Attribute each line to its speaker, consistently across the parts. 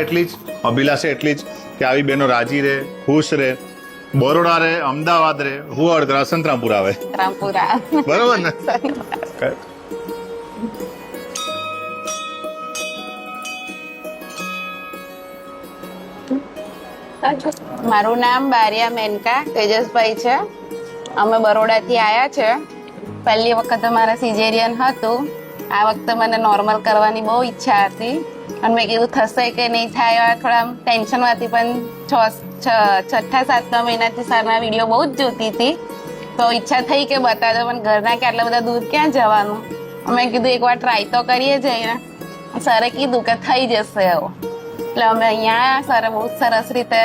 Speaker 1: એટલી જ અભિલાષા એટલી જ કે આવી બહેનો રાજી રહે, ખુશ રહે, બરોડા રહે, અમદાવાદ રહે, હુવાડ કરે, સંતરામપુર આવે.
Speaker 2: રામપુરા
Speaker 1: બરોબર ને?
Speaker 2: મારું નામ બારિયા મેનકા તેજસભાઈ છે. અમે બરોડાથી આવ્યા છે. પહેલી વખત અમારા સિઝેરિયન હતું. આ વખતે મને નોર્મલ કરવાની બહુ ઈચ્છા હતી અને મેં કીધું થશે કે નહીં થાય. થોડા ટેન્શનમાંથી પણ છઠ્ઠા સાતમા મહિનાથી સરના વિડીયો બહુ જ જોતી હતી. તો ઈચ્છા થઈ કે બતાવો, પણ ઘરના કે આટલા બધા દૂર ક્યાં જવાનું. મેં કીધું એકવાર ટ્રાય તો કરીએ જઈને. સરે કીધું કે થઈ જશે એવું. એટલે અમે અહીંયા સરે બહુ સરસ રીતે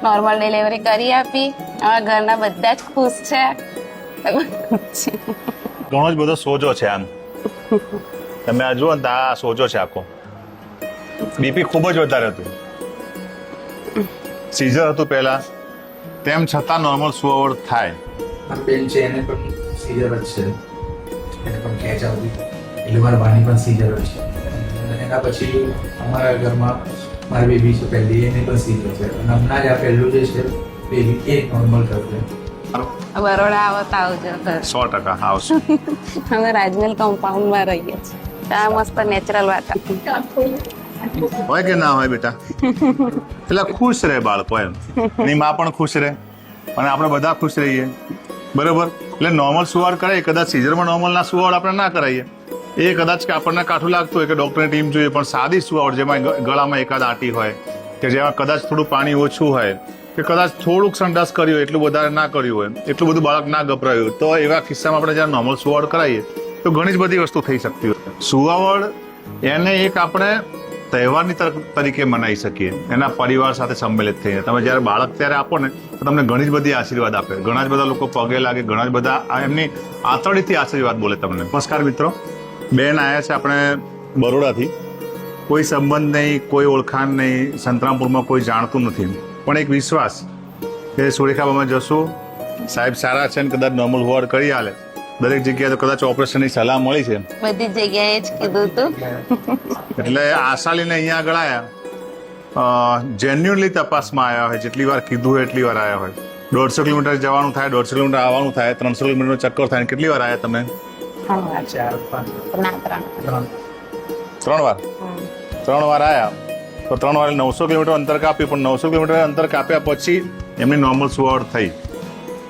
Speaker 2: નોર્મલ ડિલિવરી કરી આપી. અમારા ઘરના બધા જ ખુશ છે.
Speaker 1: ઘણો જ બધો સોજો છે આમ. તમે આ જુઓ ને આ સોજો છે આખો. બીપી ખૂબ જ વધારે હતું. સીઝર હતું પહેલા, તેમ છતાં નોર્મલ સુવાવડ થાય.
Speaker 3: બેન છે એને પણ સીઝર જ છે, એને પણ ખેંચ આવતી, એટલે મારા વાની પણ સીઝર જ છે. અને એના પછી અમારા ઘરમાં મારી બેબી છે પહેલી, એને પણ સીઝર છે. અને હમણાં જ આ પહેલું જે છે બેબી એ નોર્મલ થશે.
Speaker 2: બરોડા આવો તો આવજો.
Speaker 1: 100% આવશે.
Speaker 2: અમે રાજમહેલ કમ્પાઉન્ડમાં રહીએ છીએ. ત્યાં મસ્ત નેચરલ વાતાવરણ
Speaker 1: હોય કે ના હોય બેટા? એટલે ખુશ રહે બાળકો, એમ એની માં પણ ખુશ રહે અને આપણે બધા ખુશ રહીએ. બરોબર? એટલે નોર્મલ સુવાડ કરાય, કદાચ સીઝરમાં નોર્મલ ના સુવાડ આપણે ના કરાવીએ. એ કદાચ આપણને કાઠું લાગતું હોય કે ડોક્ટરની ટીમ જોઈએ, પણ સાદી સુવાડ જેમાં ગળામાં એકાદ આંટી હોય, કે જેમાં કદાચ થોડું પાણી ઓછું હોય, કે કદાચ થોડુંક સંડાસ કર્યું હોય, એટલું વધારે ના કર્યું હોય, એટલું બધું બાળક ના ગભરાયું, તો એવા કિસ્સામાં આપણે જ્યારે નોર્મલ સુવાડ કરાવીએ તો ઘણી જ બધી વસ્તુ થઈ શકતી હોય. સુવાવડ એને એક આપણે તહેવારની તરીકે મનાવી શકીએ, એના પરિવાર સાથે સંમેલિત થઈને. તમે જ્યારે બાળક ત્યારે આપો ને તો તમને ઘણી જ બધી આશીર્વાદ આપે. ઘણા જ બધા લોકો પગે લાગે, ઘણા જ બધા એમની આંતરડીથી આશીર્વાદ બોલે તમને. નમસ્કાર મિત્રો, બેન આવ્યા છે આપણે બરોડાથી. કોઈ સંબંધ નહીં, કોઈ ઓળખાણ નહીં, સંતરામપુરમાં કોઈ જાણતું નથી, પણ એક વિશ્વાસ કે સુરેખાબામાં જશું, સાહેબ સારા છે ને કદાચ નોર્મલ હોવાડ કરી આલે. દરેક જગ્યાએ તો કદાચ ઓપરેશનની સલાહ મળી છે,
Speaker 2: બધી જગ્યાએ જ કીધું હતું.
Speaker 1: એટલે આશા લઈને અહીંયા આગળ આવ્યા. જેન્યુઅનલી તપાસમાં આવ્યા હોય, જેટલી વાર કીધું હોય એટલી વાર આવ્યા હોય. 150 કિલોમીટર જવાનું થાય, 150 કિલોમીટર આવવાનું થાય, 300 કિલોમીટરનો ચક્કર થાય. કેટલી વાર આવ્યા તમે? 3 વાર. 3 વાર આવ્યા તો 3 વાર 900 કિલોમીટર અંતર કાપ્યું. પણ 900 કિલોમીટર અંતર કાપ્યા પછી એમની નોર્મલ સુવાવડ થઈ.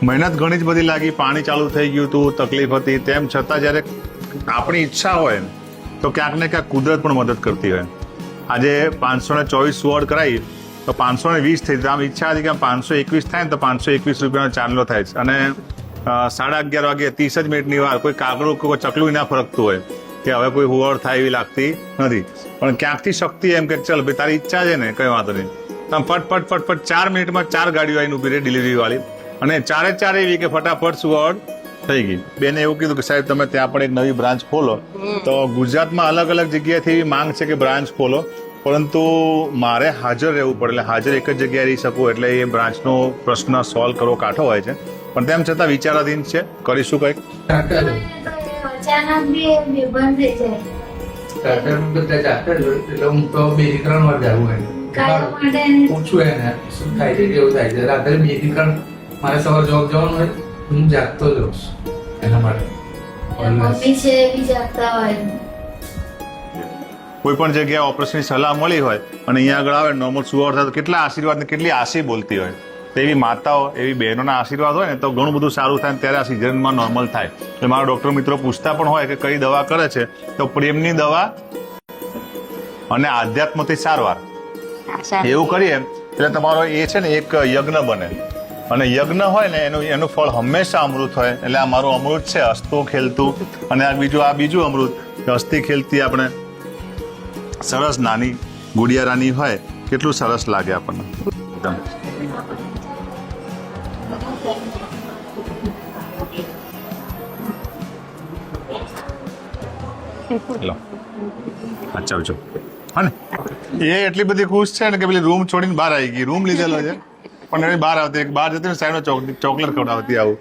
Speaker 1: મહેનત ઘણી જ બધી લાગી, પાણી ચાલુ થઈ ગયું હતું, તકલીફ હતી. તેમ છતાં જ્યારે આપણી ઈચ્છા હોય તો ક્યાંક ને ક્યાંક કુદરત પણ મદદ કરતી હોય. આજે 524 સુવાવડ કરાવી તો 520 થઈ. આમ ઈચ્છા હતી કે 521 થાય ને તો 521 રૂપિયાનો ચાંદલો થાય છે. અને 11:30 વાગે 30 જ મિનિટની વાર કોઈ કાગડું કોઈ ચકલું ના ફરકતું હોય કે હવે કોઈ હુવાવડ થાય એવી લાગતી નથી. પણ ક્યાંકથી શક્તિ એમ કે ચાલ ભાઈ તારી ઈચ્છા છે ને, કઈ વાંધો નહીં. તમે ફટ 4 મિનિટમાં 4 ગાડીઓ આવીને ઉભી રહી ડિલિવરી વાળી, અને 4 એવી કે ફટાફટ સુવાવડ થઈ ગઈ. બેને એવું કીધું કે સાહેબ તમે ત્યાં પણ એક નવી બ્રાન્ચ ખોલો. તો ગુજરાતમાં અલગ અલગ જગ્યાએથી એવી માંગ છે કે બ્રાન્ચ ખોલો, પરંતુ મારે હાજર રહેવું પડે. એટલે હાજર એક જ જગ્યાએ રહી શકું, એટલે એ બ્રાન્ચનો પ્રશ્ન સોલ્વ કરવો કાઠો હોય છે. પણ તેમ છતાં વિચારાધીન છે, કરીશું કંઈક.
Speaker 3: અચાનક બી બંધ થઈ જાય. સ્ટાર્ટર બધા ચાર્ટર એટલે હું તો 2-3 વાર જાઉં એને પૂછું એને શું થાય છે, કેવું થાય છે. રાત્રે 2-3 મારે સવાર જોબ જવાનું હોય, હું જાગતો જાઉં એના માટે.
Speaker 4: મમ્મી છે બી જાગતા હોય.
Speaker 1: કોઈ પણ જગ્યાએ ઓપરેશનની સલાહ મળી હોય અને અહીંયા આગળ આવે નોર્મલ સુવાવડ થાય તો કેટલા આશીર્વાદ ને કેટલી આશી બોલતી હોય. એવી માતાઓ, એવી બહેનોના આશીર્વાદ હોય ને તો ઘણું બધું સારું થાય. ત્યારે આ સિઝનમાં નોર્મલ થાય. એટલે મારા ડૉક્ટર મિત્રો પૂછતા પણ હોય કે કઈ દવા કરે છે, તો પ્રેમની દવા અને આધ્યાત્મથી સારવાર એવું કરીએ એટલે તમારો એ છે ને એક યજ્ઞ બને. અને યજ્ઞ હોય ને એનું ફળ હંમેશા અમૃત હોય. એટલે આ મારું અમૃત છે, હસતું ખેલતું. અને આ બીજું અમૃત, હસતી ખેલતી આપણે સરસ નાની ગુડિયારાની હોય, કેટલું સરસ લાગે આપણને. લો અચ્છા આવજો. હા ને એ એટલી બધી ખુશ છે ને કે પેલી રૂમ છોડીને બહાર આવી ગઈ. રૂમ લીધેલો છે પણ એ બહાર આવતી, બહાર જતી સાઈડમાં ચોકલેટ ખવડાવતી આવું.